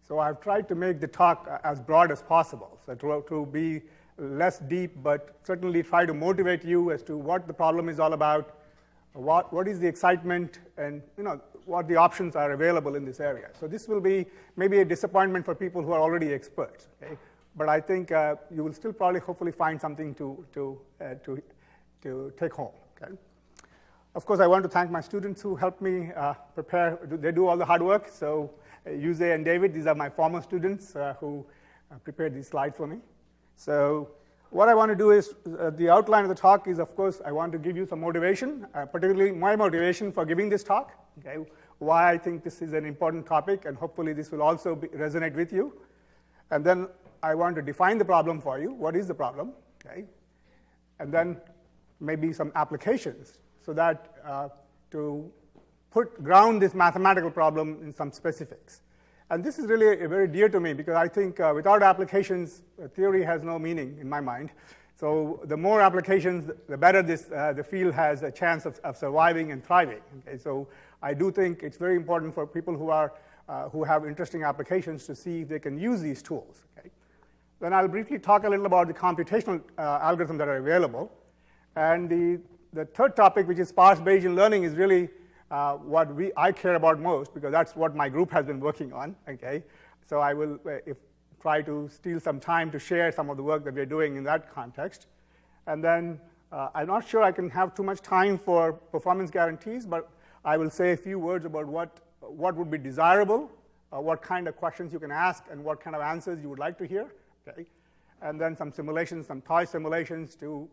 So I've tried to make the talk as broad as possible, so to be less deep, but certainly try to motivate you as to what the problem is all about, what is the excitement, and what the options are available in this area. So this will be maybe a disappointment for people who are already experts, okay? But I think you will still probably hopefully find something to take home, okay? Of course, I want to thank my students who helped me prepare. They do all the hard work. So Yuse and David, these are my former students who prepared these slides for me. So what I want to do is, the outline of the talk is, of course, I want to give you some motivation, particularly my motivation for giving this talk, okay? Why I think this is an important topic, and hopefully this will also resonate with you. And then I want to define the problem for you. What is the problem, okay? And then maybe some applications, so that to ground this mathematical problem in some specifics. And this is really very dear to me, because I think without applications, theory has no meaning in my mind. So the more applications, the better the field has a chance of surviving and thriving. Okay? So I do think it's very important for people who have interesting applications to see if they can use these tools. Okay? Then I'll briefly talk a little about the computational algorithms that are available. And the third topic, which is sparse Bayesian learning, is really what I care about most, because that's what my group has been working on. Okay, so I will try to steal some time to share some of the work that we're doing in that context. And then I'm not sure I can have too much time for performance guarantees, but I will say a few words about what would be desirable, what kind of questions you can ask, and what kind of answers you would like to hear. Okay, and then some simulations, some toy simulations to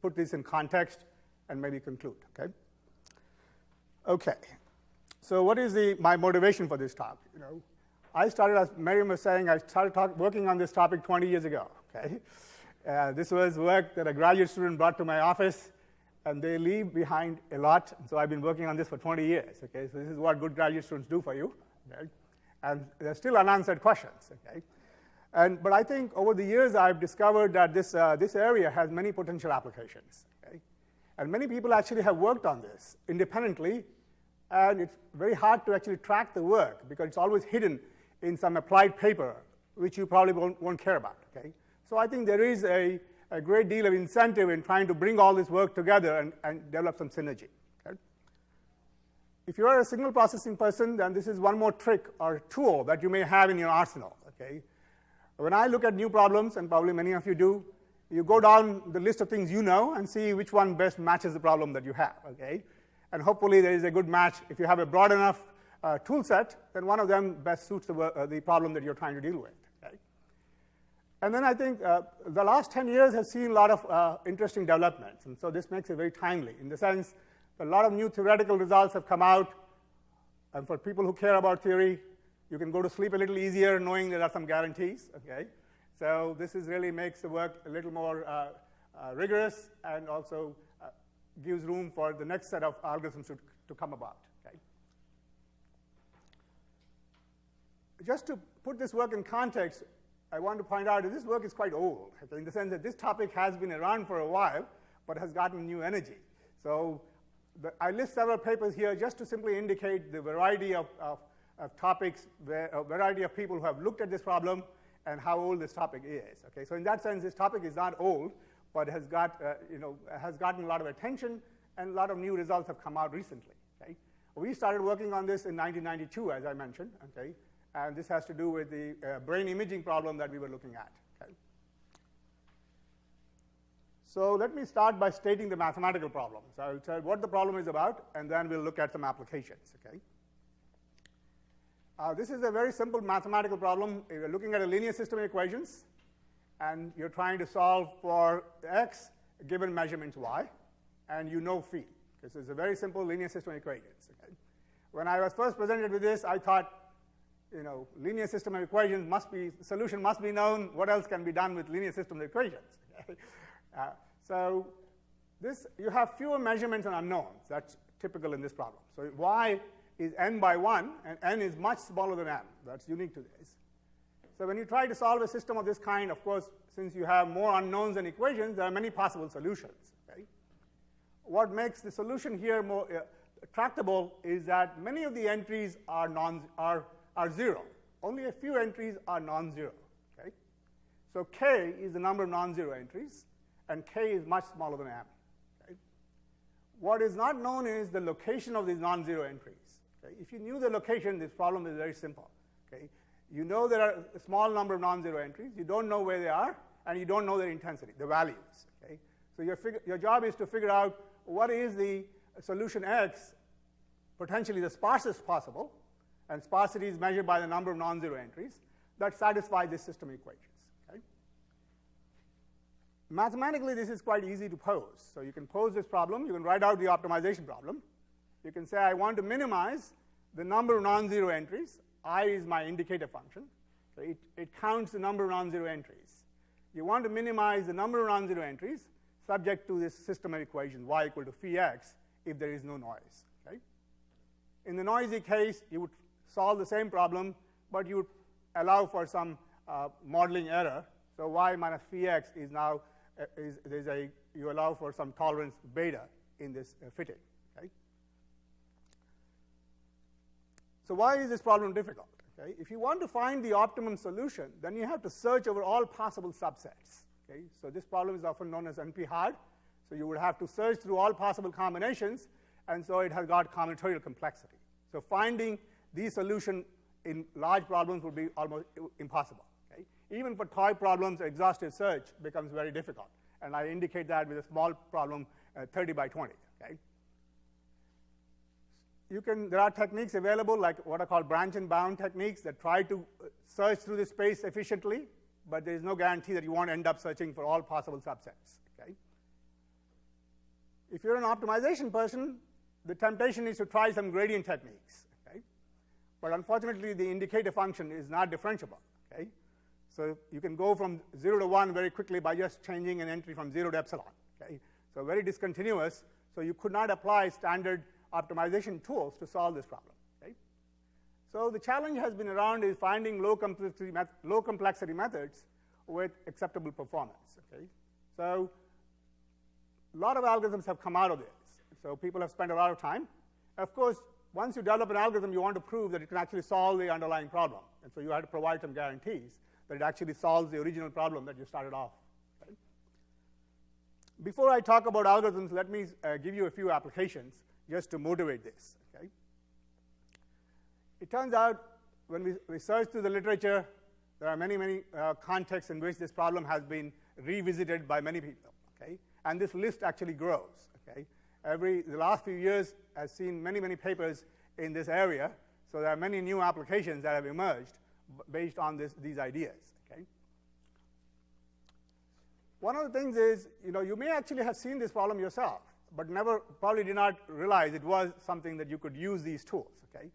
put this in context and maybe conclude. Okay. Okay, so what is my motivation for this talk? I started, as Miriam was saying, I started working on this topic 20 years ago. Okay, this was work that a graduate student brought to my office, and they leave behind a lot. So I've been working on this for 20 years. Okay, so this is what good graduate students do for you. Okay, and there's still unanswered questions. Okay, but I think over the years I've discovered that this area has many potential applications. And many people actually have worked on this independently, and it's very hard to actually track the work, because it's always hidden in some applied paper, which you probably won't care about. Okay? So I think there is a great deal of incentive in trying to bring all this work together and develop some synergy. Okay? If you are a signal processing person, then this is one more trick or tool that you may have in your arsenal. Okay? When I look at new problems, and probably many of you do, you go down the list of things you know and see which one best matches the problem that you have, okay? And hopefully there is a good match. If you have a broad enough tool set, then one of them best suits the problem that you're trying to deal with, okay? And then I think the last 10 years has seen a lot of interesting developments, and so this makes it very timely, in the sense a lot of new theoretical results have come out, and for people who care about theory, you can go to sleep a little easier knowing there are some guarantees, okay? So this really makes the work a little more rigorous, and also gives room for the next set of algorithms to come about. Okay? Just to put this work in context, I want to point out that this work is quite old, okay, in the sense that this topic has been around for a while, but has gotten new energy. So I list several papers here just to simply indicate the variety of topics, a variety of people who have looked at this problem, and how old this topic is. Okay, so in that sense, this topic is not old, but has gotten a lot of attention, and a lot of new results have come out recently. Okay, we started working on this in 1992, as I mentioned. Okay, and this has to do with the brain imaging problem that we were looking at. Okay, so let me start by stating the mathematical problem. So I'll tell what the problem is about, and then we'll look at some applications. Okay. This is a very simple mathematical problem. You're looking at a linear system of equations, and you're trying to solve for x given measurements y, and you know phi. This is a very simple linear system of equations. Okay? When I was first presented with this, I thought, linear system of equations solution must be known. What else can be done with linear system of equations? Okay? So you have fewer measurements and unknowns. That's typical in this problem. So y is n by 1, and n is much smaller than m. That's unique to this. So when you try to solve a system of this kind, of course, since you have more unknowns than equations, there are many possible solutions. Okay? What makes the solution here more tractable is that many of the entries are 0. only a few entries are non-zero. Okay? So k is the number of non-zero entries, and k is much smaller than m. Okay? What is not known is the location of these non-zero entries. Okay? If you knew the location, this problem is very simple. Okay? You know there are a small number of non-zero entries. You don't know where they are, and you don't know their intensity, the values. Okay? So your job is to figure out what is the solution x, potentially the sparsest possible, and sparsity is measured by the number of non-zero entries, that satisfy this system equations. Okay? Mathematically, this is quite easy to pose. So you can pose this problem. You can write out the optimization problem. You can say, I want to minimize the number of non-zero entries. I is my indicator function. So it counts the number of non-zero entries. You want to minimize the number of non-zero entries subject to this system of equations, y equal to phi x, if there is no noise. Okay? In the noisy case, you would solve the same problem, but you would allow for some modeling error. So y minus phi x is now, you allow for some tolerance beta in this fitting. Okay? So why is this problem difficult? Okay? If you want to find the optimum solution, then you have to search over all possible subsets. Okay? So this problem is often known as NP-hard. So you would have to search through all possible combinations, and so it has got combinatorial complexity. So finding these solutions in large problems would be almost impossible. Okay? Even for toy problems, exhaustive search becomes very difficult. And I indicate that with a small problem, 30 by 20. Okay? There are techniques available, like what are called branch and bound techniques, that try to search through the space efficiently, but there is no guarantee that you won't end up searching for all possible subsets. Okay? If you're an optimization person, the temptation is to try some gradient techniques. Okay? But unfortunately, the indicator function is not differentiable. Okay? So you can go from 0 to 1 very quickly by just changing an entry from 0 to epsilon. Okay? So very discontinuous. So you could not apply standard optimization tools to solve this problem. Okay? So the challenge has been around is finding low complexity methods with acceptable performance. Okay? So a lot of algorithms have come out of this. So people have spent a lot of time. Of course, once you develop an algorithm, you want to prove that it can actually solve the underlying problem. And so you have to provide some guarantees that it actually solves the original problem that you started off. Okay? Before I talk about algorithms, let me give you a few applications just to motivate this. Okay? It turns out when we search through the literature, there are many contexts in which this problem has been revisited by many people. Okay? And this list actually grows. Okay? The last few years has seen many papers in this area, so there are many new applications that have emerged based on these ideas. Okay? One of the things is, you may actually have seen this problem yourself, but probably did not realize it was something that you could use these tools. Okay?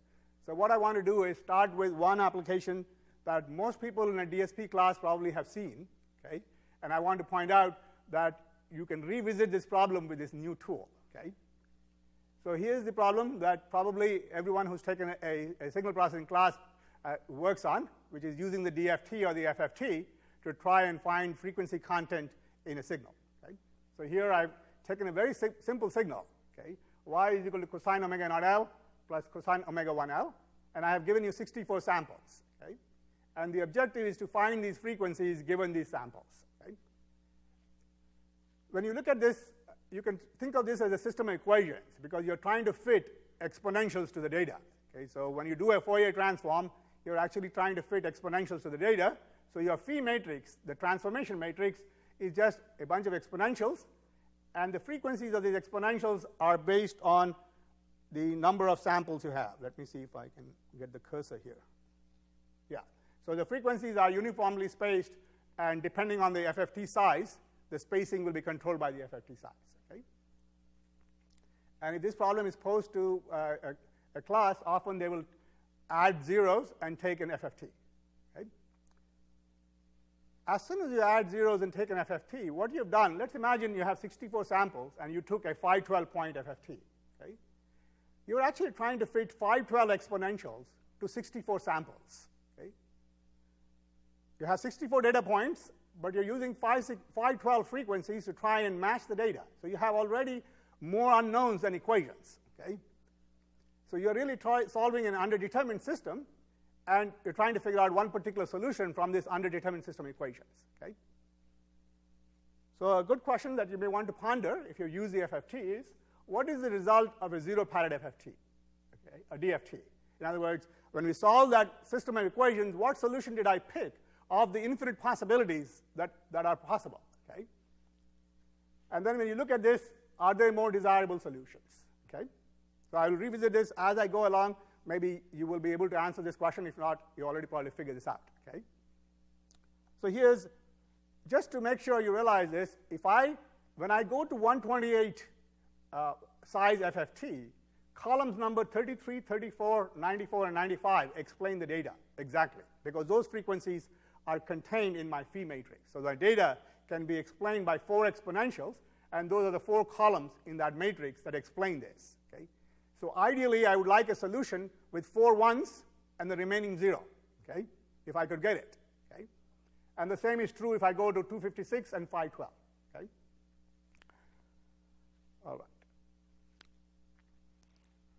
So what I want to do is start with one application that most people in a DSP class probably have seen. Okay? And I want to point out that you can revisit this problem with this new tool. Okay? So here's the problem that probably everyone who's taken a signal processing class works on, which is using the DFT or the FFT to try and find frequency content in a signal. Okay? So here I've taken a very simple signal. Okay? Y is equal to cosine omega naught L plus cosine omega 1L, and I have given you 64 samples. Okay? And the objective is to find these frequencies given these samples. Okay? When you look at this, you can think of this as a system of equations because you're trying to fit exponentials to the data. Okay? So when you do a Fourier transform, you're actually trying to fit exponentials to the data. So your phi matrix, the transformation matrix, is just a bunch of exponentials, and the frequencies of these exponentials are based on the number of samples you have. Let me see if I can get the cursor here. Yeah. So the frequencies are uniformly spaced, and depending on the FFT size, the spacing will be controlled by the FFT size. Okay? And if this problem is posed to a class, often they will add zeros and take an FFT. Okay? As soon as you add zeros and take an FFT, what you've done, let's imagine you have 64 samples and you took a 512-point FFT. Okay? You're actually trying to fit 512 exponentials to 64 samples. Okay? You have 64 data points, but you're using 512 frequencies to try and match the data. So you have already more unknowns than equations. Okay? So you're really solving an underdetermined system, and you're trying to figure out one particular solution from this underdetermined system equations. Okay? So a good question that you may want to ponder if you use the FFT is, what is the result of a zero-padded FFT, okay, a DFT? In other words, when we solve that system of equations, what solution did I pick of the infinite possibilities that are possible? Okay? And then when you look at this, are there more desirable solutions? Okay? So I will revisit this as I go along. Maybe you will be able to answer this question. If not, you already probably figured this out. Okay? So here's, just to make sure you realize this, when I go to 128 size FFT, columns number 33, 34, 94, and 95 explain the data exactly, because those frequencies are contained in my phi matrix. So the data can be explained by 4 exponentials, and those are the 4 columns in that matrix that explain this. Okay? So ideally, I would like a solution with 4 1s and the remaining 0, okay, if I could get it. Okay? And the same is true if I go to 256 and 512. Okay? All right.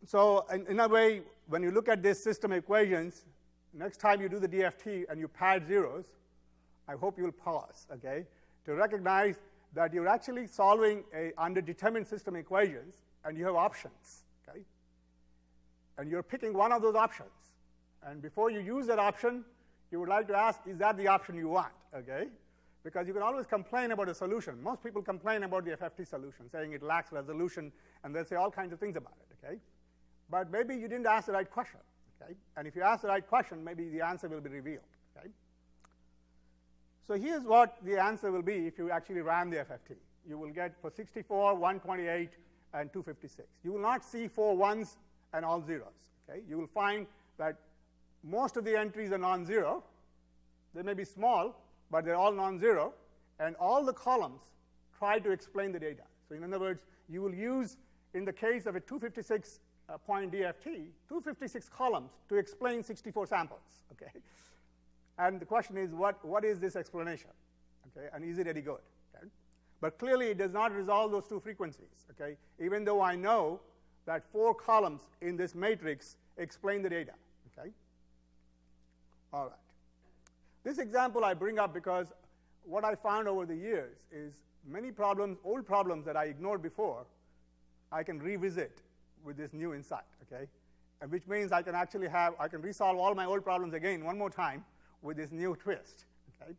So in a way, when you look at this system equations, next time you do the DFT and you pad zeros, I hope you'll pause, okay, to recognize that you're actually solving a underdetermined system equations, and you have options, okay? And you're picking one of those options. And before you use that option, you would like to ask, is that the option you want, okay? Because you can always complain about a solution. Most people complain about the FFT solution, saying it lacks resolution, and they'll say all kinds of things about it, okay? But maybe you didn't ask the right question, okay? And if you ask the right question, maybe the answer will be revealed, okay? So here's what the answer will be if you actually ran the FFT. You will get for 64, 128, and 256. You will not see 4 1s and all zeros, okay? You will find that most of the entries are non-zero. They may be small, but they're all non-zero, and all the columns try to explain the data. So in other words, you will use, in the case of a 256 point DFT, 256 columns to explain 64 samples, okay? And the question is, what is this explanation, okay? And is it any good, okay? But clearly, it does not resolve those 2 frequencies, okay? Even though I know that 4 columns in this matrix explain the data, okay? All right. This example I bring up because what I found over the years is many problems, old problems that I ignored before, I can revisit with this new insight, okay? And which means I can actually I can resolve all my old problems again one more time with this new twist, okay?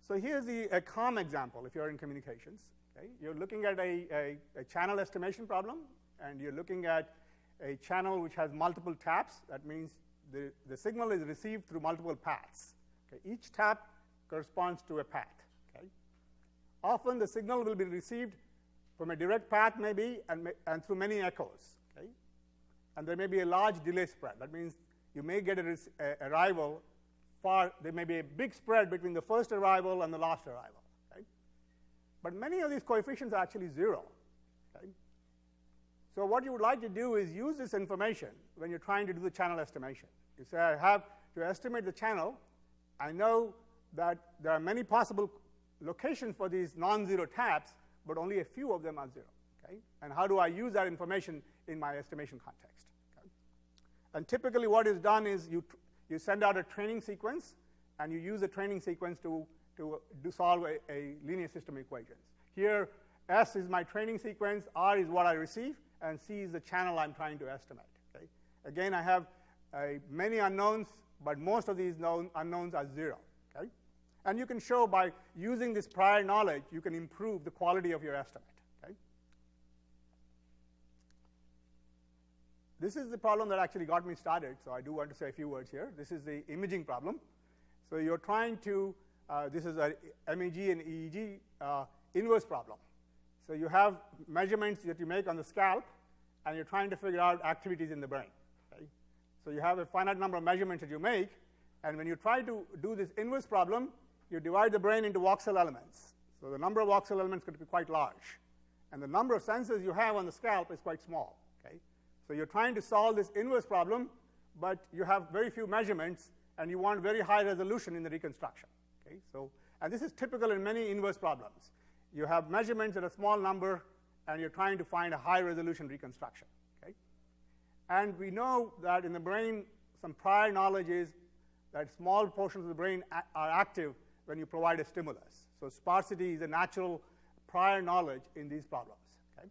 So here's a COM example if you're in communications, okay? You're looking at a channel estimation problem, and you're looking at a channel which has multiple taps. That means the signal is received through multiple paths. Okay? Each tap corresponds to a path, okay? Often the signal will be received from a direct path maybe, and through many echoes, okay? And there may be a large delay spread. That means you may get a arrival there may be a big spread between the first arrival and the last arrival, okay? But many of these coefficients are actually 0, okay? So what you would like to do is use this information when you're trying to do the channel estimation. You say, I have to estimate the channel. I know that there are many possible locations for these non-zero taps, but only a few of them are 0, okay? And how do I use that information in my estimation context, okay? And typically what is done is you send out a training sequence, and you use the training sequence to solve a linear system equations. Here, S is my training sequence, R is what I receive, and C is the channel I'm trying to estimate, okay? Again, I have many unknowns, but most of these unknowns are 0, okay? And you can show by using this prior knowledge, you can improve the quality of your estimate, okay? This is the problem that actually got me started, so I do want to say a few words here. This is the imaging problem. So you're trying to, this is a MEG and EEG inverse problem. So you have measurements that you make on the scalp, and you're trying to figure out activities in the brain, okay? So you have a finite number of measurements that you make, and when you try to do this inverse problem, you divide the brain into voxel elements. So the number of voxel elements could be quite large. And the number of sensors you have on the scalp is quite small, okay? So you're trying to solve this inverse problem, but you have very few measurements, and you want very high resolution in the reconstruction, okay? So, and this is typical in many inverse problems. You have measurements at a small number, and you're trying to find a high resolution reconstruction, okay? And we know that in the brain, some prior knowledge is that small portions of the brain are active when you provide a stimulus. So sparsity is a natural prior knowledge in these problems. Okay?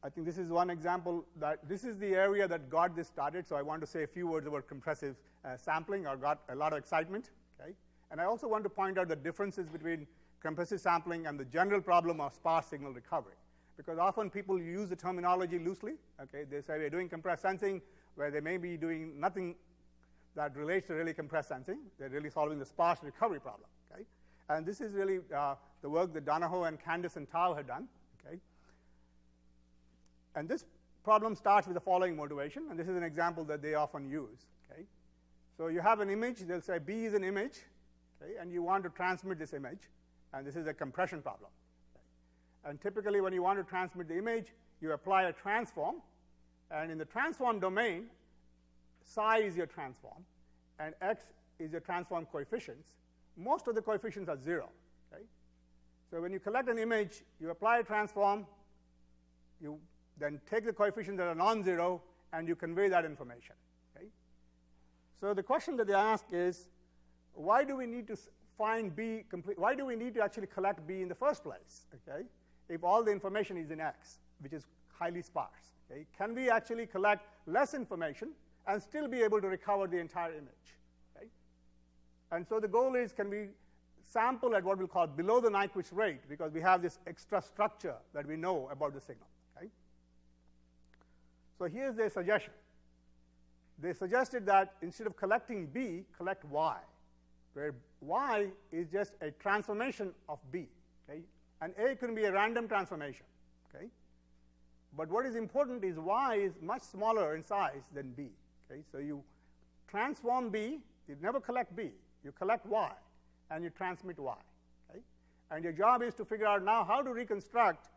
I think this is one example that this is the area that got this started, so I want to say a few words about compressive sampling, or got a lot of excitement. Okay? And I also want to point out the differences between compressive sampling and the general problem of sparse signal recovery, because often people use the terminology loosely. Okay? They say we're doing compressed sensing, where they may be doing nothing that relates to really compressed sensing. They're really solving the sparse recovery problem. Okay? And this is really the work that Donahoe and Candice and Tao had done. Okay? And this problem starts with the following motivation, and this is an example that they often use. Okay? So you have an image. They'll say B is an image, okay, and you want to transmit this image, and this is a compression problem. Okay? And typically when you want to transmit the image, you apply a transform, and in the transform domain, psi is your transform, and x is your transform coefficients. Most of the coefficients are 0. Okay? So when you collect an image, you apply a transform, you then take the coefficients that are non-zero, and you convey that information. Okay? So the question that they ask is, why do we need to find B complete? Why do we need to actually collect B in the first place? Okay? If all the information is in X, which is highly sparse. Okay? Can we actually collect less information and still be able to recover the entire image? Okay? And so the goal is, can we sample at what we'll call below the Nyquist rate, because we have this extra structure that we know about the signal. Okay? So here's their suggestion. They suggested that instead of collecting B, collect Y, where Y is just a transformation of B. Okay? And A can be a random transformation. Okay? But what is important is Y is much smaller in size than B. Okay? So you transform B, you never collect B. You collect Y, and you transmit Y. Okay? And your job is to figure out now how to reconstruct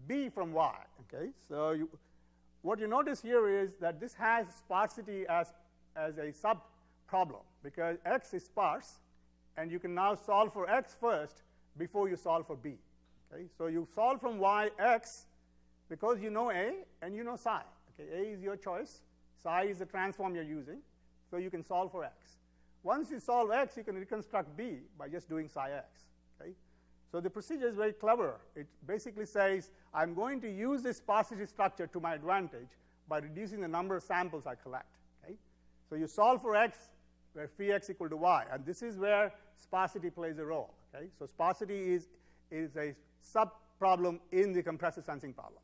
B from Y. Okay? So what you notice here is that this has sparsity as a sub-problem, because X is sparse, and you can now solve for X first before you solve for B. Okay? So you solve from Y, X, because you know A and you know psi. Okay? A is your choice. Psi is the transform you're using. So you can solve for X. Once you solve X, you can reconstruct B by just doing psi X. Okay? So the procedure is very clever. It basically says, I'm going to use this sparsity structure to my advantage by reducing the number of samples I collect. Okay? So you solve for X, where phi x equal to Y. And this is where sparsity plays a role. Okay? So sparsity is a sub-problem in the compressive sensing problem.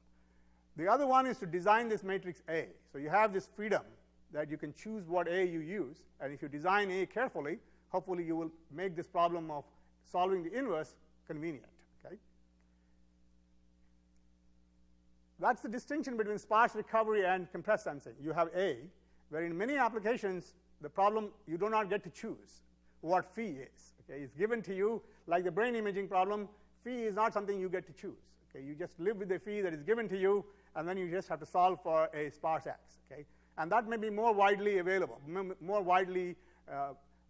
The other one is to design this matrix A. So you have this freedom that you can choose what A you use. And if you design A carefully, hopefully you will make this problem of solving the inverse convenient. Okay? That's the distinction between sparse recovery and compressed sensing. You have A, where in many applications, the problem, you do not get to choose what phi is. Okay? It's given to you, like the brain imaging problem. Phi is not something you get to choose. Okay? You just live with the phi that is given to you, and then you just have to solve for a sparse X. Okay? And that may be more widely available, more widely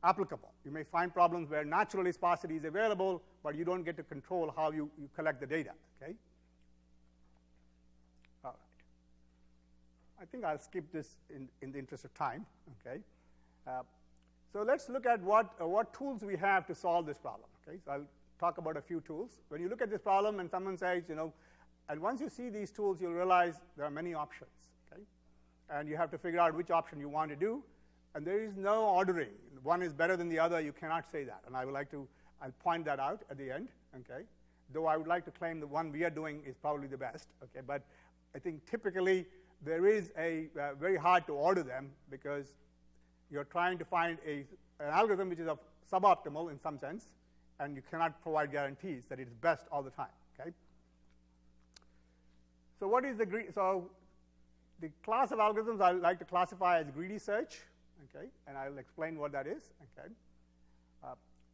applicable. You may find problems where naturally sparsity is available, but you don't get to control how you collect the data. Okay? All right. I think I'll skip this in the interest of time. Okay? So let's look at what tools we have to solve this problem. Okay? So I'll talk about a few tools. When you look at this problem and someone says, and once you see these tools, you'll realize there are many options. Okay? And you have to figure out which option you want to do. And there is no ordering. One is better than the other. You cannot say that. And I'll point that out at the end. Okay? Though I would like to claim the one we are doing is probably the best. Okay? But I think typically there is very hard to order them, because you're trying to find an algorithm which is suboptimal in some sense, and you cannot provide guarantees that it is best all the time. Okay? So what is the class of algorithms I like to classify as greedy search. Okay? And I'll explain what that is. Okay?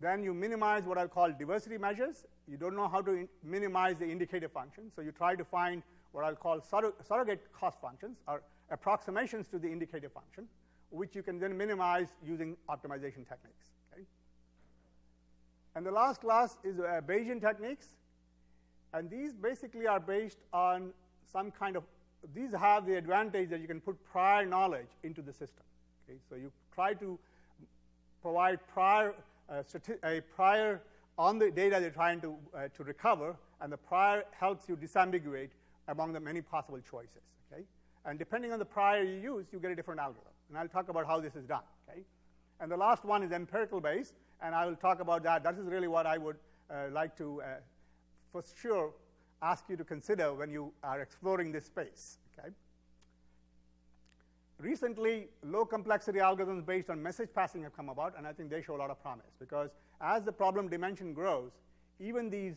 Then you minimize what I'll call diversity measures. You don't know how to minimize the indicative function, so you try to find what I'll call surrogate cost functions, or approximations to the indicative function, which you can then minimize using optimization techniques. Okay? And the last class is Bayesian techniques. And these basically are based on some kind of, these have the advantage that you can put prior knowledge into the system. Okay? So you try to provide prior on the data they're trying to recover, and the prior helps you disambiguate among the many possible choices. Okay? And depending on the prior you use, you get a different algorithm. And I'll talk about how this is done. Okay? And the last one is empirical based, and I will talk about that. That is really what I would like to, for sure, ask you to consider when you are exploring this space. Okay? Recently, low complexity algorithms based on message passing have come about, and I think they show a lot of promise, because as the problem dimension grows, even these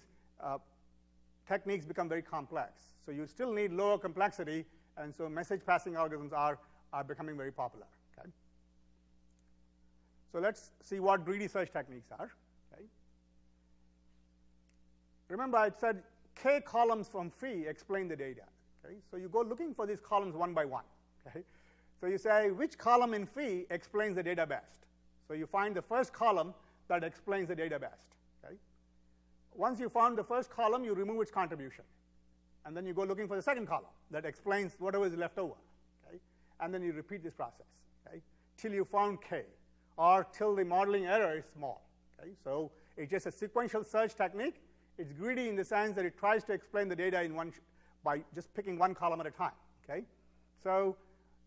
techniques become very complex. So you still need lower complexity, and so message passing algorithms are becoming very popular. Okay? So let's see what greedy search techniques are. Okay? Remember, I said k columns from phi explain the data. Okay? So you go looking for these columns one by one. Okay? So you say, which column in phi explains the data best? So you find the first column that explains the data best. Okay? Once you found the first column, you remove its contribution. And then you go looking for the second column that explains whatever is left over. Okay? And then you repeat this process, okay, till you found k, or till the modeling error is small. Okay? So it's just a sequential search technique. It's greedy in the sense that it tries to explain the data in by just picking one column at a time. Okay? So,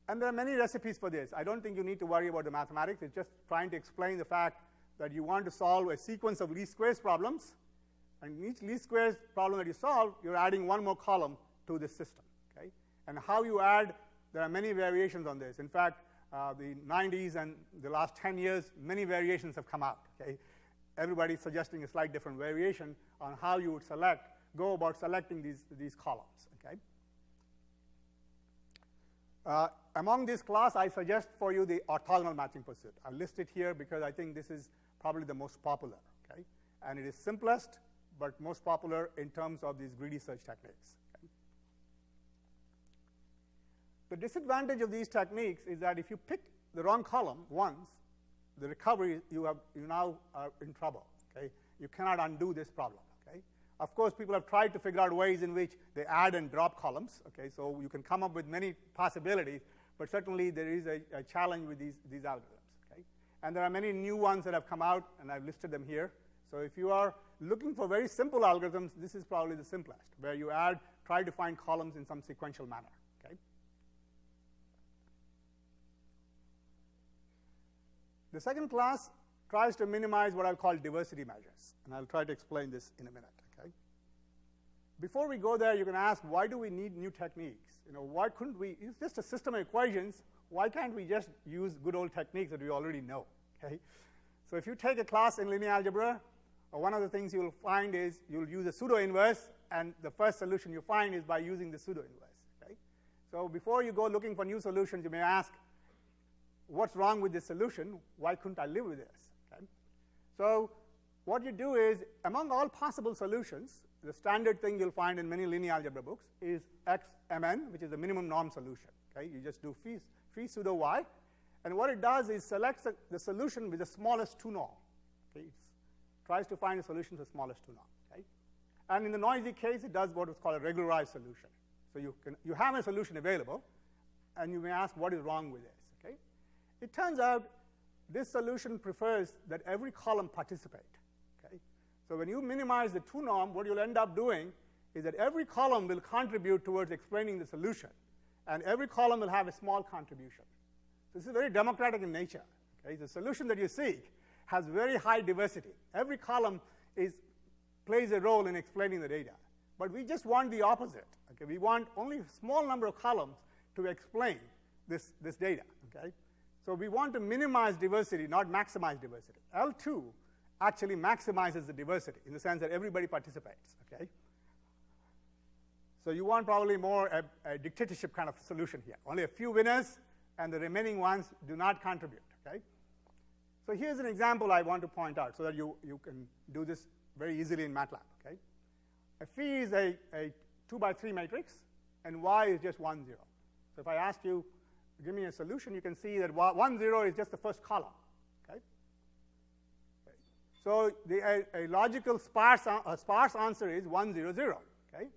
and there are many recipes for this. I don't think you need to worry about the mathematics. It's just trying to explain the fact that you want to solve a sequence of least squares problems, and each least squares problem that you solve, you're adding one more column to this system. Okay? And how you add, there are many variations on this. In fact, the 90s and the last 10 years, many variations have come out. Okay? Everybody's suggesting a slight different variation on how you would go about selecting these columns. Okay? Among this class, I suggest for you the orthogonal matching pursuit. I'll list it here because I think this is probably the most popular. Okay? And it is simplest, but most popular in terms of these greedy search techniques. Okay? The disadvantage of these techniques is that if you pick the wrong column once, the recovery, you now are in trouble. Okay? You cannot undo this problem. Okay? Of course, people have tried to figure out ways in which they add and drop columns. Okay? So you can come up with many possibilities, but certainly there is a challenge with these algorithms. Okay? And there are many new ones that have come out, and I've listed them here. So if you are looking for very simple algorithms, this is probably the simplest, where you try to find columns in some sequential manner. Okay? The second class tries to minimize what I'll call diversity measures, and I'll try to explain this in a minute. Okay? Before we go there, you can ask, why do we need new techniques? Why couldn't we? It's just a system of equations. Why can't we just use good old techniques that we already know? Okay? So if you take a class in linear algebra, one of the things you'll find is you'll use a pseudo-inverse, and the first solution you find is by using the pseudo-inverse. Okay? So before you go looking for new solutions, you may ask, what's wrong with this solution? Why couldn't I live with this? Okay? So what you do is, among all possible solutions, the standard thing you'll find in many linear algebra books is xmn, which is the minimum norm solution. Okay? You just do phi pseudo y, and what it does is selects the solution with the smallest 2 norm. Okay? It tries to find a solution with the smallest 2 norm. Okay? And in the noisy case, it does what is called a regularized solution. So you have a solution available, and you may ask, what is wrong with this? Okay? It turns out this solution prefers that every column participate. Okay? So when you minimize the 2 norm, what you'll end up doing is that every column will contribute towards explaining the solution, and every column will have a small contribution. So this is very democratic in nature. Okay? The solution that you seek has very high diversity. Every column plays a role in explaining the data. But we just want the opposite. Okay? We want only a small number of columns to explain this data. Okay? So we want to minimize diversity, not maximize diversity. L2 actually maximizes the diversity in the sense that everybody participates. Okay? So you want probably more a dictatorship kind of solution here. Only a few winners, and the remaining ones do not contribute. Okay? So here's an example I want to point out so that you can do this very easily in MATLAB. Okay? A phi is a 2 by 3 matrix, and y is just 1, 0. So if I ask you, give me a solution, you can see that 1, 0 is just the first column. Okay? So a logical sparse answer is 1, 0, 0. Okay?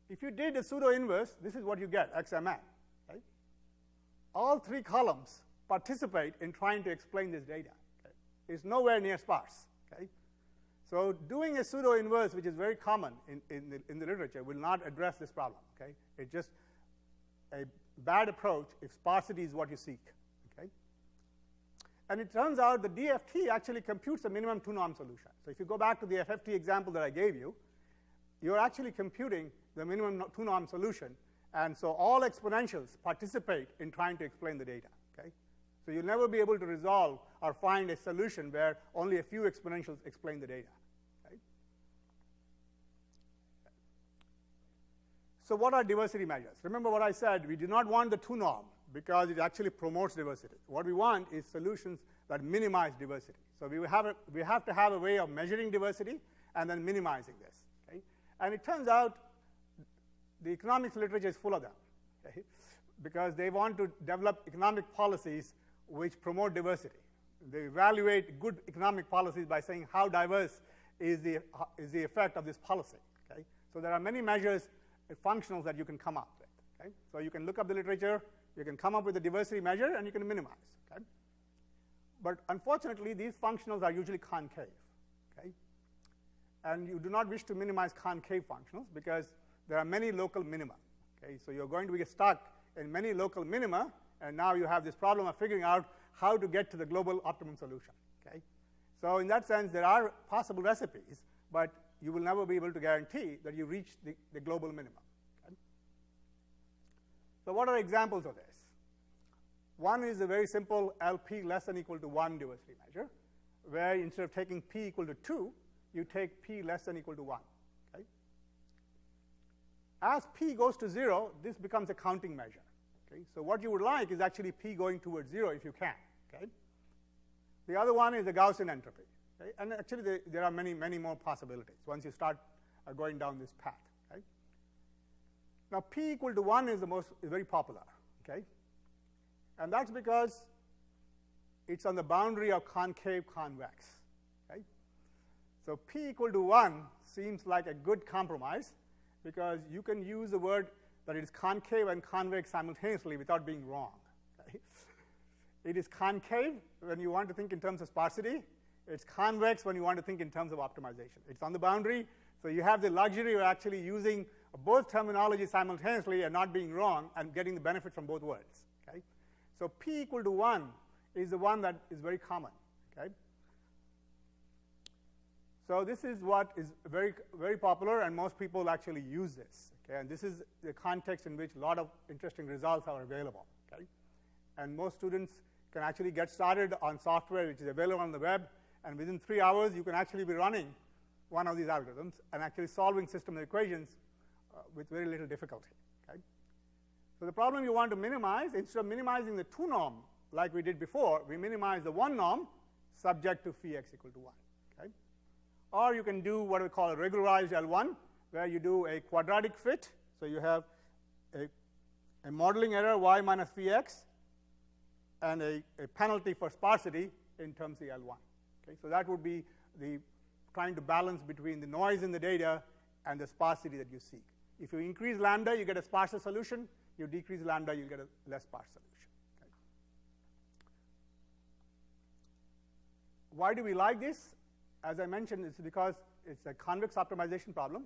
if you did a pseudo-inverse, this is what you get, XMN. Right? All three columns participate in trying to explain this data. Okay? It's nowhere near sparse. Okay? So doing a pseudo-inverse, which is very common in the literature, will not address this problem. Okay? It's just a bad approach if sparsity is what you seek. Okay? And it turns out the DFT actually computes a minimum two-norm solution. So if you go back to the FFT example that I gave you, you're actually computing the minimum two-norm solution, and so all exponentials participate in trying to explain the data. Okay? So you'll never be able to resolve or find a solution where only a few exponentials explain the data. Okay? So what are diversity measures? Remember what I said, we do not want the two-norm because it actually promotes diversity. What we want is solutions that minimize diversity. So we have to have a way of measuring diversity and then minimizing this. Okay? And it turns out the economics literature is full of them, okay? Because they want to develop economic policies which promote diversity. They evaluate good economic policies by saying how diverse is the effect of this policy. Okay? So there are many measures, functionals that you can come up with. Okay? So you can look up the literature, you can come up with a diversity measure, and you can minimize. Okay? But unfortunately, these functionals are usually concave. Okay? And you do not wish to minimize concave functionals because there are many local minima. Okay? So you're going to be stuck in many local minima, and now you have this problem of figuring out how to get to the global optimum solution. Okay? So in that sense, there are possible recipes, but you will never be able to guarantee that you reach the global minimum. Okay? So what are examples of this? One is a very simple LP less than equal to 1 diversity measure, where instead of taking P equal to 2, you take P less than equal to 1. Okay? As P goes to 0, this becomes a counting measure. Okay? So what you would like is actually P going towards 0 if you can. Okay? The other one is the Gaussian entropy. Okay? And actually, there are many, many more possibilities once you start going down this path. Okay? Now, P equal to 1 is very popular. Okay? And that's because it's on the boundary of concave-convex. Okay? So P equal to 1 seems like a good compromise because you can use the word that it is concave and convex simultaneously without being wrong. Okay? It is concave when you want to think in terms of sparsity. It's convex when you want to think in terms of optimization. It's on the boundary, so you have the luxury of actually using both terminologies simultaneously and not being wrong and getting the benefit from both worlds. Okay? So P equal to 1 is the one that is very common. Okay? So this is what is very, very popular, and most people actually use this. Okay? And this is the context in which a lot of interesting results are available. Okay? And most students can actually get started on software which is available on the web, and within 3 hours, you can actually be running one of these algorithms and actually solving system equations with very little difficulty. Okay? So the problem you want to minimize, instead of minimizing the 2 norm like we did before, we minimize the 1 norm subject to phi x equal to 1. Okay? Or you can do what we call a regularized L1, where you do a quadratic fit. So you have a modeling error y minus phi x and a penalty for sparsity in terms of L1. Okay? So that would be the trying to balance between the noise in the data and the sparsity that you seek. If you increase lambda, you get a sparser solution. You decrease lambda, you get a less sparse solution. Okay? Why do we like this? As I mentioned, it's because it's a convex optimization problem,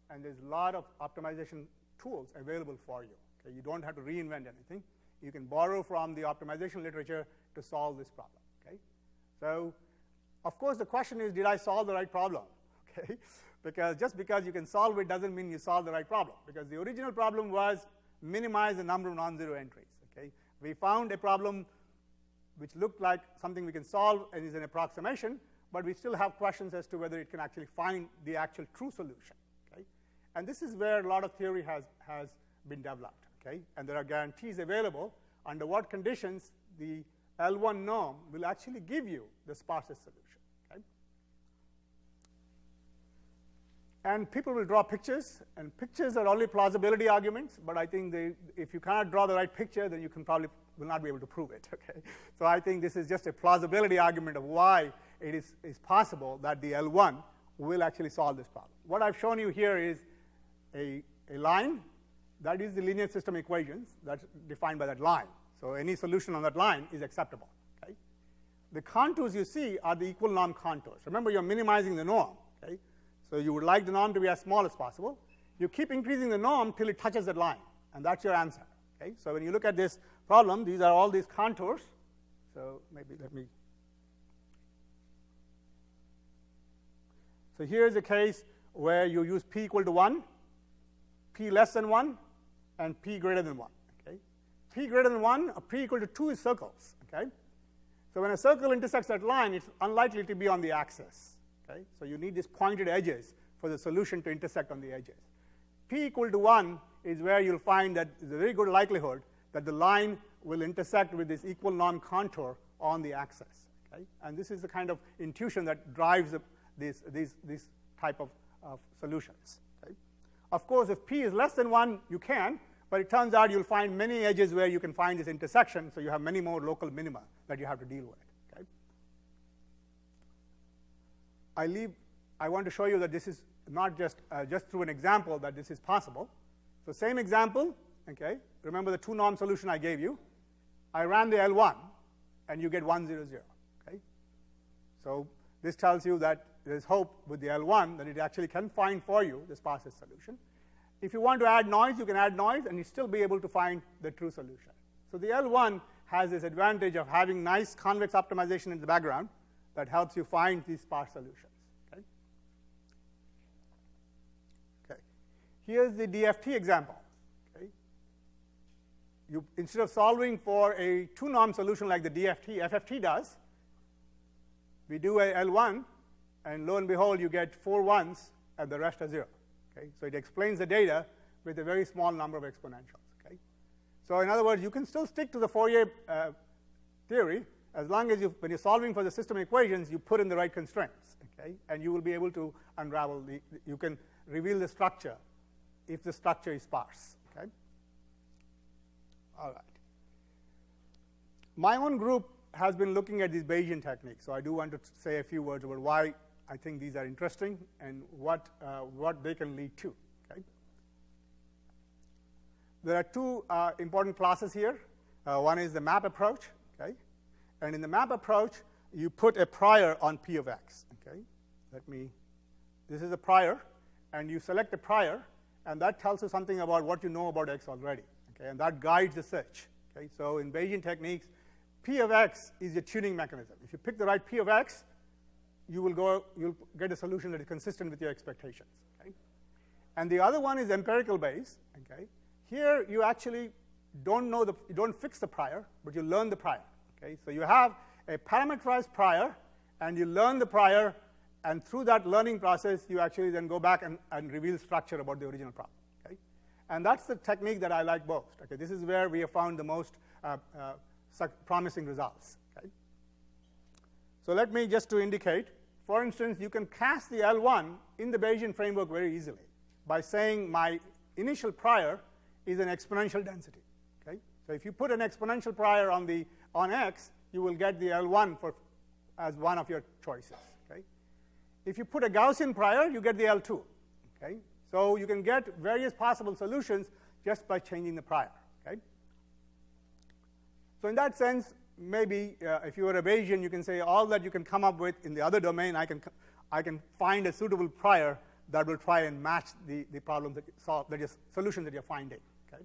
and there's a lot of optimization tools available for you. Okay? You don't have to reinvent anything. You can borrow from the optimization literature to solve this problem. Okay? So, of course, the question is, did I solve the right problem? Okay? Because just because you can solve it doesn't mean you solve the right problem. Because the original problem was minimize the number of non-zero entries. Okay? We found a problem which looked like something we can solve and is an approximation, but we still have questions as to whether it can actually find the actual true solution. Okay? And this is where a lot of theory has been developed. Okay? And there are guarantees available under what conditions the L1 norm will actually give you the sparsest solution. Okay? And people will draw pictures, and pictures are only plausibility arguments, but I think if you cannot draw the right picture, then you will not be able to prove it. Okay? So I think this is just a plausibility argument of why it is possible that the L1 will actually solve this problem. What I've shown you here is a a line, that is the linear system equations that's defined by that line. So any solution on that line is acceptable. Okay? The contours you see are the equal norm contours. Remember, you're minimizing the norm. Okay? So you would like the norm to be as small as possible. You keep increasing the norm till it touches that line, and that's your answer. Okay? So when you look at this problem, these are all these contours. So maybe let me. So here's a case where you use p equal to 1, p less than 1, and p greater than 1. Okay? P greater than 1 or p equal to 2 is circles. Okay? So when a circle intersects that line, it's unlikely to be on the axis. Okay? So you need these pointed edges for the solution to intersect on the edges. P equal to 1 is where you'll find that there's a very good likelihood that the line will intersect with this equal norm contour on the axis. Okay? And this is the kind of intuition that drives these type of solutions. Okay? Of course, if p is less than 1, you can, but it turns out you'll find many edges where you can find this intersection, so you have many more local minima that you have to deal with. Okay? I want to show you that this is not just through an example that this is possible. So same example, okay? Remember the 2-norm solution I gave you. I ran the L1, and you get 1, 0, 0. Okay? So this tells you that there's hope with the L1 that it actually can find for you the sparsest solution. If you want to add noise, you can add noise, and you still be able to find the true solution. So the L1 has this advantage of having nice convex optimization in the background that helps you find these sparse solutions. Okay? Okay. Here's the DFT example. Okay? Instead of solving for a 2-norm solution like the FFT does, we do a L1, and lo and behold, you get 4 1s, and the rest are 0. Okay? So it explains the data with a very small number of exponentials. Okay? So in other words, you can still stick to the Fourier theory as long as when you're solving for the system equations, you put in the right constraints. Okay? And you will be able to unravel you can reveal the structure if the structure is sparse. Okay? All right. My own group has been looking at these Bayesian techniques, so I do want to say a few words about why I think these are interesting and what they can lead to. Okay? There are 2 important classes here. One is the map approach, okay? And in the map approach, you put a prior on P of x. Okay? This is a prior, and you select a prior, and that tells you something about what you know about x already. Okay? And that guides the search. Okay? So in Bayesian techniques, P of x is a tuning mechanism. If you pick the right P of x, you'll get a solution that is consistent with your expectations. Okay? And the other one is empirical based. Okay? Here you actually you don't fix the prior, but you learn the prior. Okay? So you have a parameterized prior, and you learn the prior, and through that learning process, you actually then go back and reveal structure about the original problem. Okay? And that's the technique that I like most. Okay? This is where we have found the most promising results. Okay? So let me just to indicate, for instance, you can cast the L1 in the Bayesian framework very easily by saying my initial prior is an exponential density. Okay? So if you put an exponential prior on x, you will get the L1 as one of your choices. Okay? If you put a Gaussian prior, you get the L2. Okay? So you can get various possible solutions just by changing the prior. Okay? So in that sense, maybe if you were a Bayesian, you can say all that you can come up with in the other domain, I can find a suitable prior that will try and match the problem that you solve, that is solution that you're finding. Okay?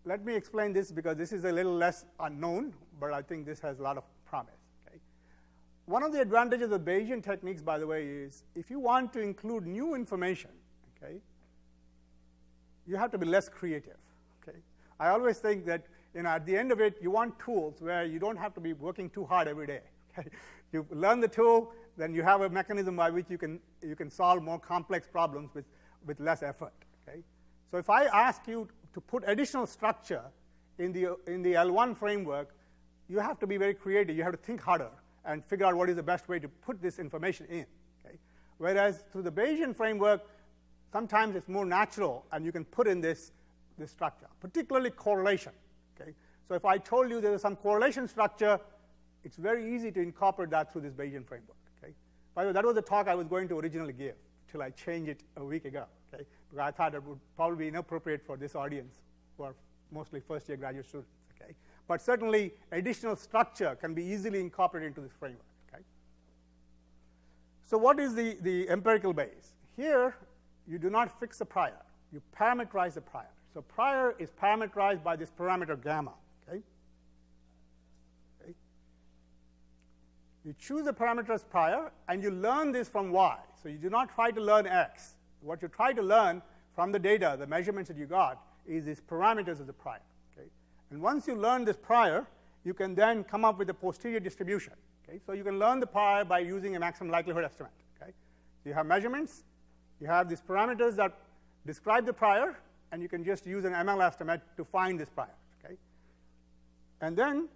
Let me explain this because this is a little less unknown, but I think this has a lot of promise. Okay? One of the advantages of Bayesian techniques, by the way, is if you want to include new information, okay, you have to be less creative. Okay? I always think that at the end of it, you want tools where you don't have to be working too hard every day. Okay? You learn the tool, then you have a mechanism by which you can solve more complex problems with less effort. Okay? So if I ask you to put additional structure in the L1 framework, you have to be very creative. You have to think harder and figure out what is the best way to put this information in. Okay? Whereas through the Bayesian framework, sometimes it's more natural, and you can put in this structure, particularly correlation. Okay? So if I told you there was some correlation structure, it's very easy to incorporate that through this Bayesian framework. Okay? By the way, that was the talk I was going to originally give until I changed it a week ago, okay? Because I thought it would probably be inappropriate for this audience, who are mostly first-year graduate students, okay? But certainly, additional structure can be easily incorporated into this framework, okay? So what is the empirical base? Here, you do not fix the prior. You parameterize the prior. So prior is parameterized by this parameter gamma, okay? You choose a parameter as prior, and you learn this from y. So you do not try to learn x. What you try to learn from the data, the measurements that you got, is these parameters of the prior, okay? And once you learn this prior, you can then come up with a posterior distribution, okay? So you can learn the prior by using a maximum likelihood estimate, okay? So you have measurements, you have these parameters that describe the prior, and you can just use an ML estimate to find this prior, okay? And then,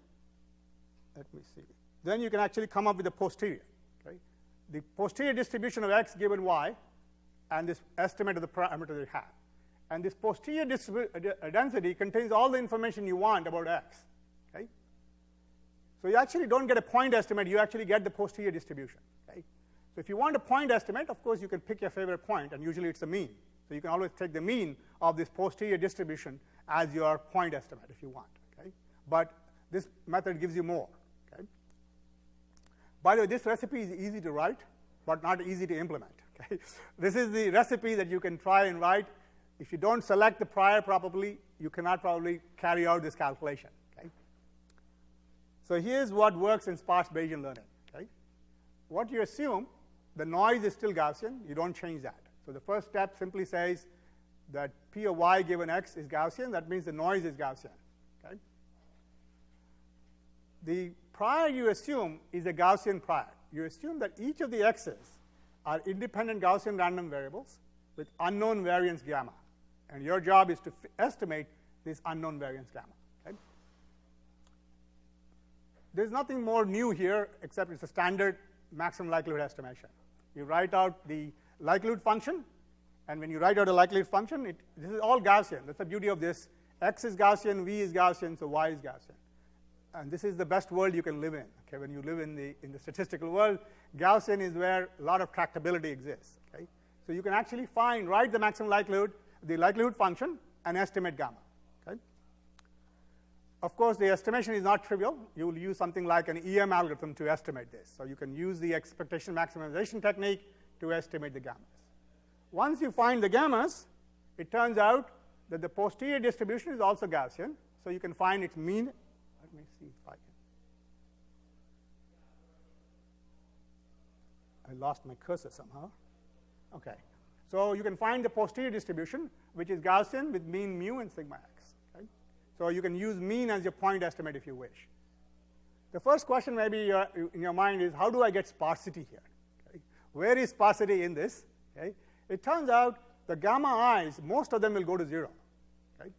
let me see. Then you can actually come up with a posterior, okay? The posterior distribution of x given y, and this estimate of the parameter that you have. And this posterior density contains all the information you want about x, okay? So you actually don't get a point estimate, you actually get the posterior distribution, okay? So if you want a point estimate, of course, you can pick your favorite point, and usually it's the mean. So you can always take the mean of this posterior distribution as your point estimate if you want, okay? But this method gives you more, okay? By the way, this recipe is easy to write, but not easy to implement, okay? This is the recipe that you can try and write. If you don't select the prior properly, you cannot probably carry out this calculation, okay? So here's what works in sparse Bayesian learning, okay? What you assume, the noise is still Gaussian. You don't change that. So the first step simply says that P of y given x is Gaussian. That means the noise is Gaussian, okay? The prior you assume is a Gaussian prior. You assume that each of the x's are independent Gaussian random variables with unknown variance gamma. And your job is to estimate this unknown variance gamma, okay? There's nothing more new here except it's a standard maximum likelihood estimation. You write out the likelihood function, and when you write out a likelihood function, this is all Gaussian. That's the beauty of this. X is Gaussian, V is Gaussian, so Y is Gaussian. And this is the best world you can live in, okay? When you live in the statistical world, Gaussian is where a lot of tractability exists, okay? So you can actually write the maximum likelihood, the likelihood function, and estimate gamma, okay? Of course, the estimation is not trivial. You will use something like an EM algorithm to estimate this. So you can use the expectation maximization technique to estimate the gammas. Once you find the gammas, it turns out that the posterior distribution is also Gaussian, so you can find its mean. Let me see if I can. I lost my cursor somehow. Okay. So you can find the posterior distribution, which is Gaussian with mean mu and sigma x, okay? So you can use mean as your point estimate if you wish. The first question maybe in your mind is, how do I get sparsity here? Okay? Where is sparsity in this? Okay? It turns out the gamma i's, most of them will go to 0. Okay?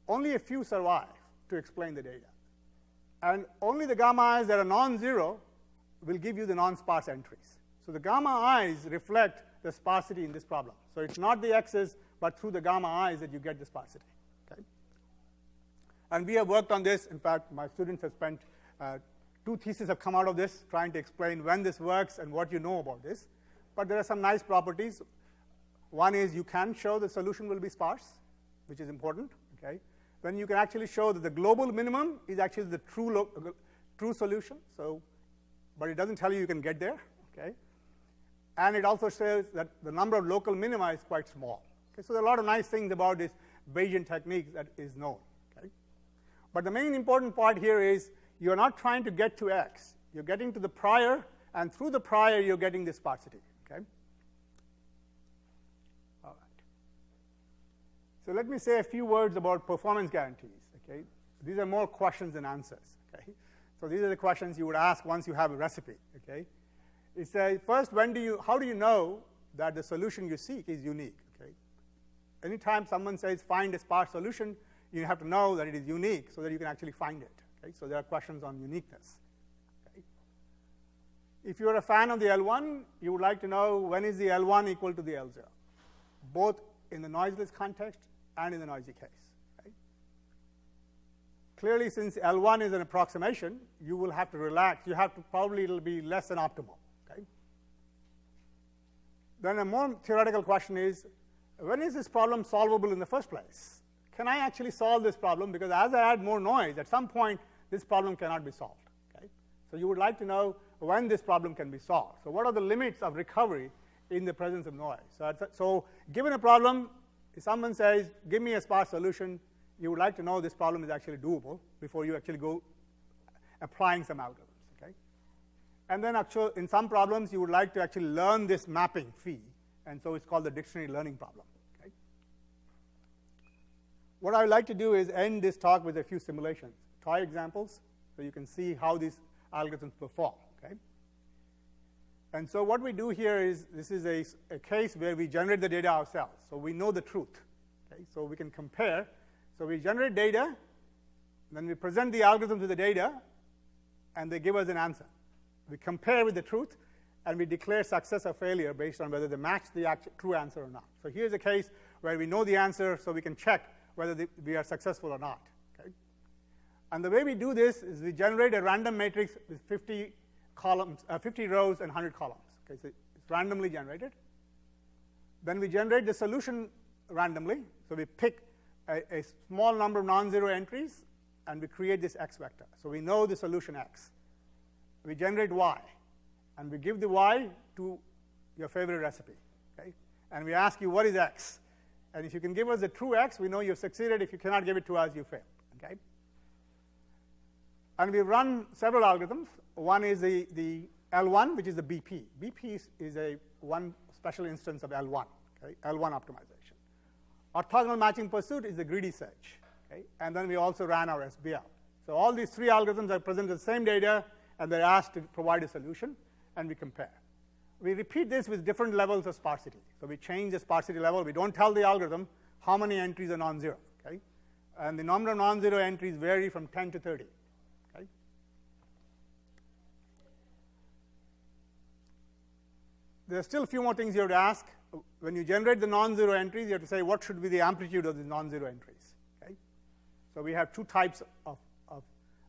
Only a few survive to explain the data. And only the gamma i's that are non-zero will give you the non-sparse entries. So the gamma i's reflect the sparsity in this problem. So it's not the x's, but through the gamma i's that you get the sparsity. Okay? And we have worked on this. In fact, my students have spent 2 theses have come out of this, trying to explain when this works and what you know about this. But there are some nice properties. One is you can show the solution will be sparse, which is important. Okay? Then you can actually show that the global minimum is actually the true solution. So, but it doesn't tell you can get there. Okay? And it also says that the number of local minima is quite small. Okay? So there are a lot of nice things about this Bayesian technique that is known. Okay? But the main important part here is you're not trying to get to x. You're getting to the prior, and through the prior, you're getting this sparsity. Okay? All right. So let me say a few words about performance guarantees. Okay? These are more questions than answers. Okay? So these are the questions you would ask once you have a recipe. Okay? It says, first, how do you know that the solution you seek is unique? Okay? Anytime someone says find a sparse solution, you have to know that it is unique so that you can actually find it. Okay? So there are questions on uniqueness. Okay? If you're a fan of the L1, you would like to know when is the L1 equal to the L0, both in the noiseless context and in the noisy case. Okay? Clearly, since L1 is an approximation, you will have to relax. You have to probably it'll be less than optimal. Okay? Then a more theoretical question is, when is this problem solvable in the first place? Can I actually solve this problem? Because as I add more noise, at some point, this problem cannot be solved. Okay? So you would like to know when this problem can be solved. So what are the limits of recovery in the presence of noise? So given a problem, if someone says, give me a sparse solution, you would like to know this problem is actually doable before you actually go applying some algorithms. Okay? And then actually, in some problems, you would like to actually learn this mapping phi, and so it's called the dictionary learning problem. Okay? What I would like to do is end this talk with a few simulations, toy examples, so you can see how these algorithms perform. Okay? And so what we do here is, this is a case where we generate the data ourselves, so we know the truth. Okay? So we can compare. So we generate data, then we present the algorithms with the data, and they give us an answer. We compare with the truth, and we declare success or failure based on whether they match the true answer or not. So here's a case where we know the answer, so we can check whether we are successful or not. Okay? And the way we do this is we generate a random matrix with 50 columns, 50 rows and 100 columns. Okay, so it's randomly generated. Then we generate the solution randomly. So we pick a small number of non-zero entries, and we create this x vector. So we know the solution x. We generate y, and we give the y to your favorite recipe. Okay? And we ask you, what is x? And if you can give us a true x, we know you've succeeded. If you cannot give it to us, you failed. Okay? And we run several algorithms. One is the L1, which is the BP. BP is a one special instance of L1, okay? L1 optimization. Orthogonal matching pursuit is the greedy search. Okay? And then we also ran our SBL. So all these three algorithms are presented the same data, and they're asked to provide a solution, and we compare. We repeat this with different levels of sparsity. So we change the sparsity level. We don't tell the algorithm how many entries are non-zero. Okay? And the number of non-zero entries vary from 10 to 30. Okay? There are still a few more things you have to ask. When you generate the non-zero entries, you have to say, what should be the amplitude of these non-zero entries? Okay? So we have two types of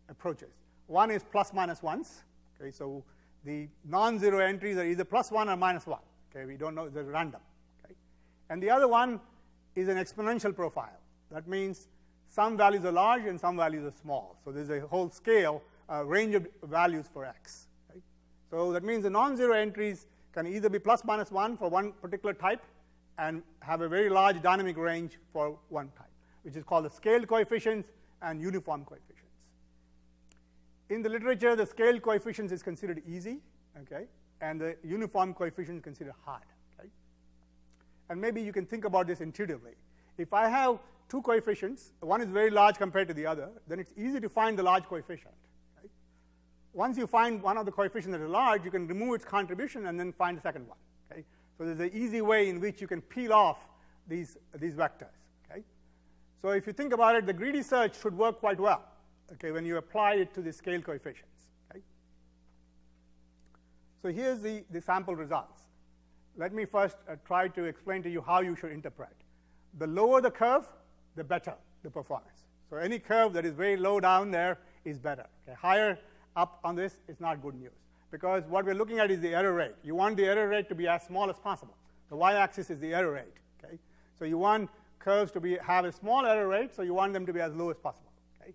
approaches. One is plus minus ones. Okay? So the non-zero entries are either plus 1 or minus 1. Okay? We don't know, they're random. Okay? And the other one is an exponential profile. That means some values are large and some values are small. So there's a whole scale, range of values for x. Okay? So that means the non-zero entries can either be plus minus 1 for one particular type and have a very large dynamic range for one type, which is called the scaled coefficients and uniform coefficients. In the literature, the scaled coefficients is considered easy, okay, and the uniform coefficient is considered hard. Okay? And maybe you can think about this intuitively. If I have two coefficients, one is very large compared to the other, then it's easy to find the large coefficient. Once you find one of the coefficients that is large, you can remove its contribution and then find the second one. Okay? So there's an easy way in which you can peel off these vectors. Okay? So if you think about it, the greedy search should work quite well, okay, when you apply it to the scale coefficients. Okay? So here's the sample results. Let me first try to explain to you how you should interpret. The lower the curve, the better the performance. So any curve that is very low down there is better. Okay? Higher up on this is not good news, because what we're looking at is the error rate. You want the error rate to be as small as possible. The y-axis is the error rate. Okay? So you want curves to have a small error rate, so you want them to be as low as possible. Okay?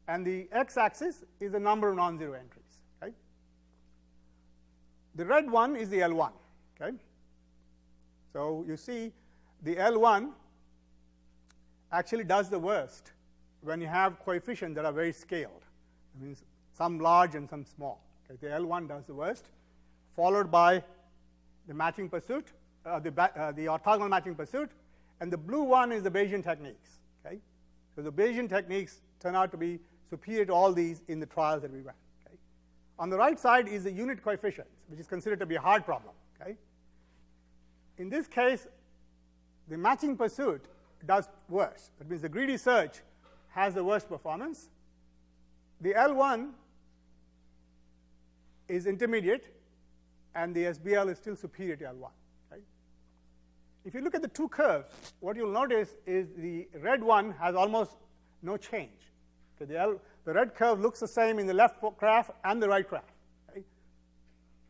And the x-axis is the number of non-zero entries. Okay? The red one is the L1. Okay? So you see the L1 actually does the worst when you have coefficients that are very scaled. That means some large and some small. Okay? The L1 does the worst, followed by the matching pursuit, the orthogonal matching pursuit, and the blue one is the Bayesian techniques. Okay? So the Bayesian techniques turn out to be superior to all these in the trials that we ran. Okay? On the right side is the unit coefficients, which is considered to be a hard problem. Okay? In this case, the matching pursuit does worse. That means the greedy search has the worst performance. The L1 is intermediate, and the SBL is still superior to L1. Okay? If you look at the two curves, what you'll notice is the red one has almost no change. Okay? The red curve looks the same in the left graph and the right graph. Okay?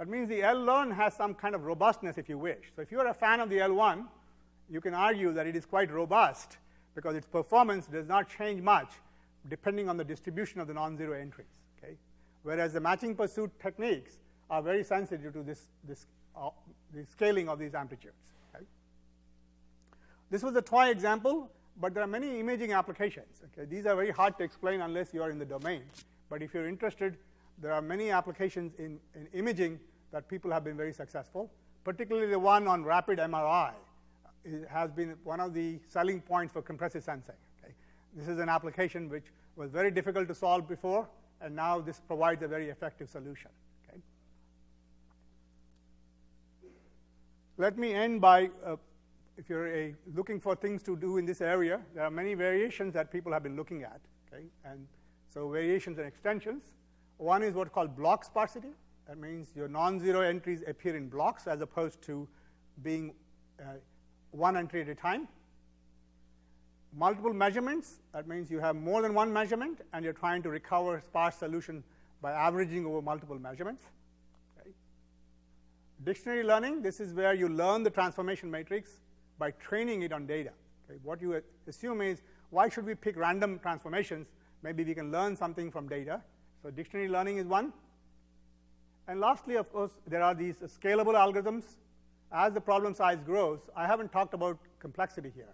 That means the L1 has some kind of robustness, if you wish. So if you're a fan of the L1, you can argue that it is quite robust because its performance does not change much depending on the distribution of the non-zero entries. Okay? Whereas the matching pursuit techniques are very sensitive to the scaling of these amplitudes. Okay? This was a toy example, but there are many imaging applications. Okay? These are very hard to explain unless you are in the domain. But if you're interested, there are many applications in imaging that people have been very successful, particularly the one on rapid MRI. It has been one of the selling points for compressive sensing. Okay? This is an application which was very difficult to solve before, and now this provides a very effective solution. Okay? Let me end by, if you're looking for things to do in this area, there are many variations that people have been looking at. Okay? And so variations and extensions. One is what's called block sparsity. That means your non-zero entries appear in blocks as opposed to being one entry at a time. Multiple measurements, that means you have more than one measurement and you're trying to recover a sparse solution by averaging over multiple measurements. Okay. Dictionary learning, this is where you learn the transformation matrix by training it on data. Okay. What you assume is, why should we pick random transformations? Maybe we can learn something from data. So dictionary learning is one. And lastly, of course, there are these scalable algorithms. As the problem size grows, I haven't talked about complexity here,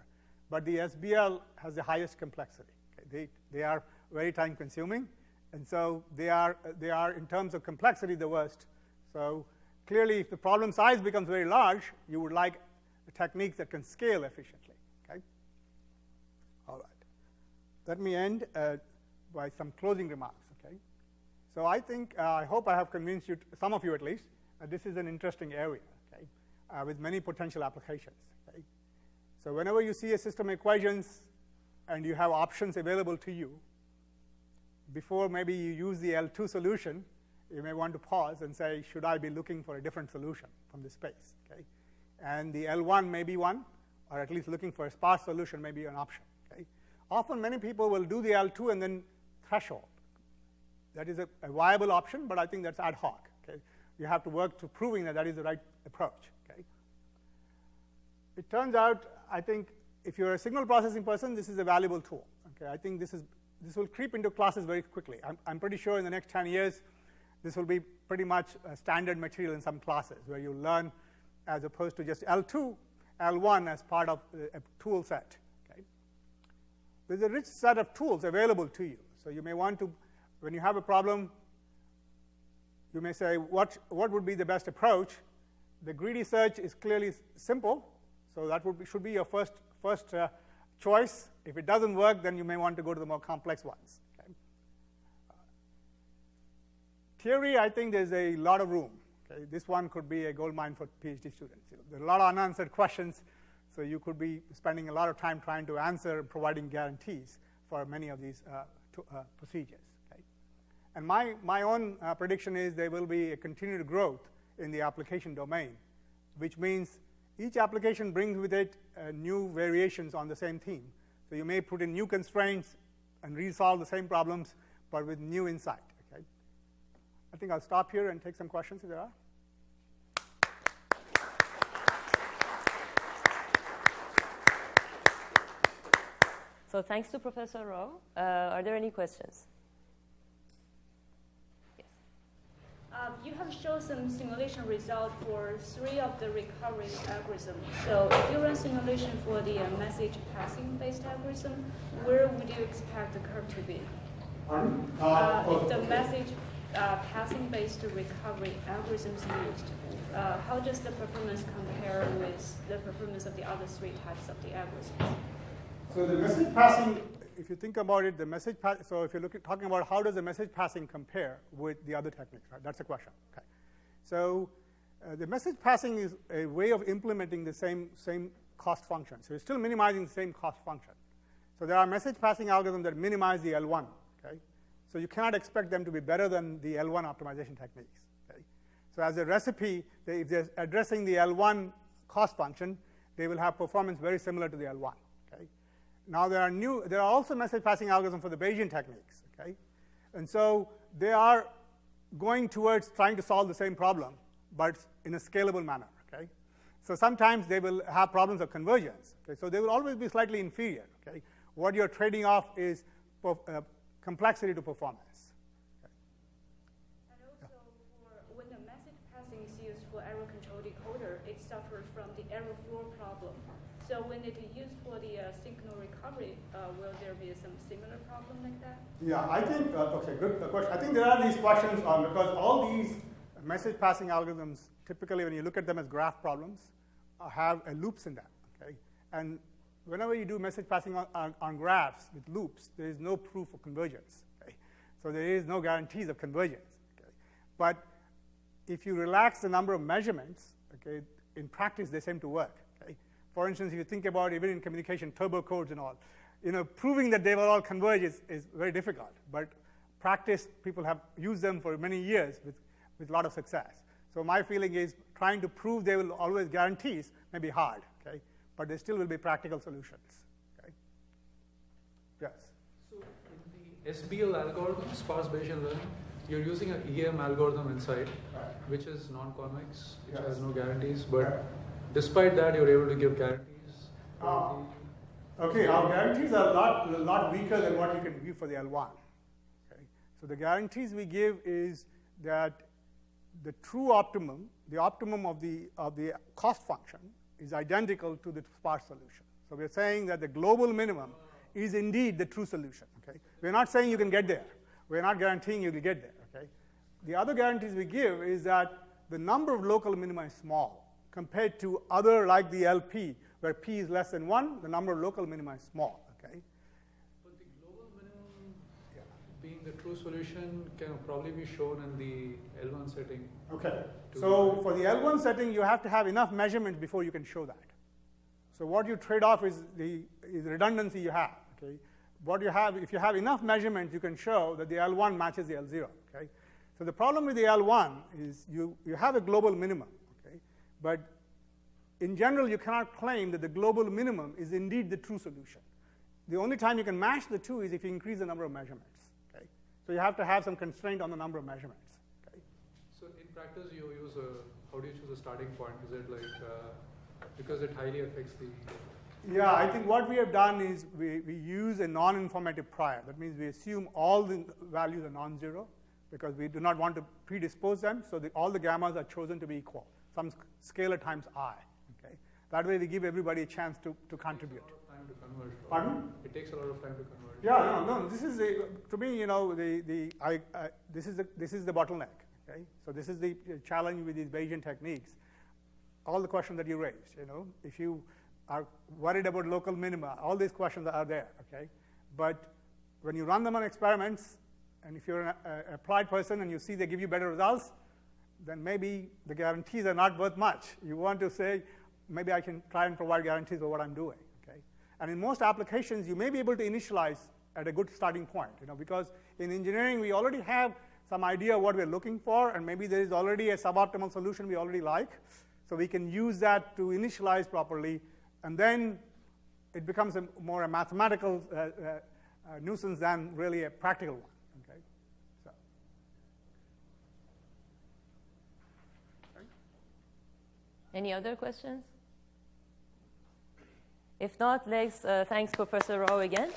but the SBL has the highest complexity. Okay? They are very time consuming, and so they are in terms of complexity the worst. So clearly, if the problem size becomes very large, you would like techniques that can scale efficiently. Okay? All right. Let me end by some closing remarks. Okay? So I think, I hope I have convinced you, some of you at least, that this is an interesting area, okay, with many potential applications. Okay? So whenever you see a system equations and you have options available to you, before maybe you use the L2 solution, you may want to pause and say, should I be looking for a different solution from this space? Okay? And the L1 may be one, or at least looking for a sparse solution may be an option. Okay? Often many people will do the L2 and then threshold. That is a viable option, but I think that's ad hoc. Okay? You have to work to proving that that is the right approach. Okay? It turns out, I think, if you're a signal processing person, this is a valuable tool. Okay? I think this will creep into classes very quickly. I'm pretty sure in the next 10 years, this will be pretty much a standard material in some classes where you learn as opposed to just L2, L1 as part of a tool set. Okay? There's a rich set of tools available to you. So you may want to, when you have a problem, you may say, what would be the best approach? The greedy search is clearly simple, so that should be your first choice. If it doesn't work, then you may want to go to the more complex ones. Okay? Theory, I think there's a lot of room. Okay? This one could be a goldmine for PhD students. There are a lot of unanswered questions, so you could be spending a lot of time trying to answer and providing guarantees for many of these procedures. And my own prediction is there will be a continued growth in the application domain, which means each application brings with it new variations on the same theme. So you may put in new constraints and resolve the same problems, but with new insight. Okay? I think I'll stop here and take some questions if there are. So thanks to Professor Rowe. Are there any questions? You have shown some simulation result for 3 of the recovery algorithms. So if you run simulation for the message passing based algorithm, where would you expect the curve to be? If the message passing based recovery algorithms used, how does the performance compare with the performance of the other 3 types of the algorithms? So the message passing, if you think about it, so if you're talking about how does the message passing compare with the other techniques, right? That's the question. Okay. So the message passing is a way of implementing the same cost function. So you're still minimizing the same cost function. So there are message passing algorithms that minimize the L1. Okay. So you cannot expect them to be better than the L1 optimization techniques. Okay. So as a recipe, if they're addressing the L1 cost function, they will have performance very similar to the L1. Now there are also message passing algorithms for the Bayesian techniques, okay? And so they are going towards trying to solve the same problem, but in a scalable manner. Okay? So sometimes they will have problems of convergence. Okay? So they will always be slightly inferior. Okay? What you're trading off is complexity to performance. Okay? And also, when the message passing is used for error control decoder, it suffers from the error flow problem. So when it is used for the signal recovery, will there be some similar problem like that? Yeah, I think, okay, good question. I think there are these questions because all these message passing algorithms, typically when you look at them as graph problems, have loops in them, okay? And whenever you do message passing on graphs with loops, there is no proof of convergence, okay? So there is no guarantees of convergence, okay? But if you relax the number of measurements, okay, in practice they seem to work. For instance, if you think about even in communication, turbo codes and all, proving that they will all converge is very difficult. But practice, people have used them for many years with a lot of success. So my feeling is trying to prove they will always guarantees may be hard, okay? But there still will be practical solutions, okay? Yes? So in the SBL algorithm, sparse Bayesian learning, you're using an EM algorithm inside, which is non-convex, which has no guarantees, but despite that, you're able to give guarantees. Okay, our guarantees are a lot weaker than what you can give for the L1. Okay? So the guarantees we give is that the true optimum, the optimum of the cost function, is identical to the sparse solution. So we're saying that the global minimum is indeed the true solution. Okay? We're not saying you can get there. We're not guaranteeing you will get there. Okay? The other guarantees we give is that the number of local minima is small. Compared to other like the LP, where P is less than 1, the number of local minima is small. Okay? But the global minimum being the true solution can probably be shown in the L1 setting. Okay. So for the L1 setting, you have to have enough measurements before you can show that. So what you trade off is the redundancy you have. Okay? What you have, if you have enough measurements, you can show that the L1 matches the L0. Okay? So the problem with the L1 is you have a global minimum. But in general, you cannot claim that the global minimum is indeed the true solution. The only time you can match the two is if you increase the number of measurements. Okay? So you have to have some constraint on the number of measurements. Okay? So in practice, you use how do you choose a starting point? Is it like, because it highly affects the... Yeah, I think what we have done is we use a non-informative prior. That means we assume all the values are non-zero because we do not want to predispose them, so all the gammas are chosen to be equal. Some scalar times I. Okay? That way we give everybody a chance to contribute. It takes a lot of time to converge. Pardon? It takes a lot of time to converge. Yeah, no. This is to me, this is the bottleneck. Okay? So this is the challenge with these Bayesian techniques. All the questions that you raised. If you are worried about local minima, all these questions are there. Okay? But when you run them on experiments, and if you're an applied person and you see they give you better results, then maybe the guarantees are not worth much. You want to say, maybe I can try and provide guarantees for what I'm doing. Okay? And in most applications, you may be able to initialize at a good starting point, because in engineering, we already have some idea of what we're looking for, and maybe there is already a suboptimal solution we already like. So we can use that to initialize properly, and then it becomes more a mathematical nuisance than really a practical one. Okay? So. Any other questions? If not, thanks Professor Rao again.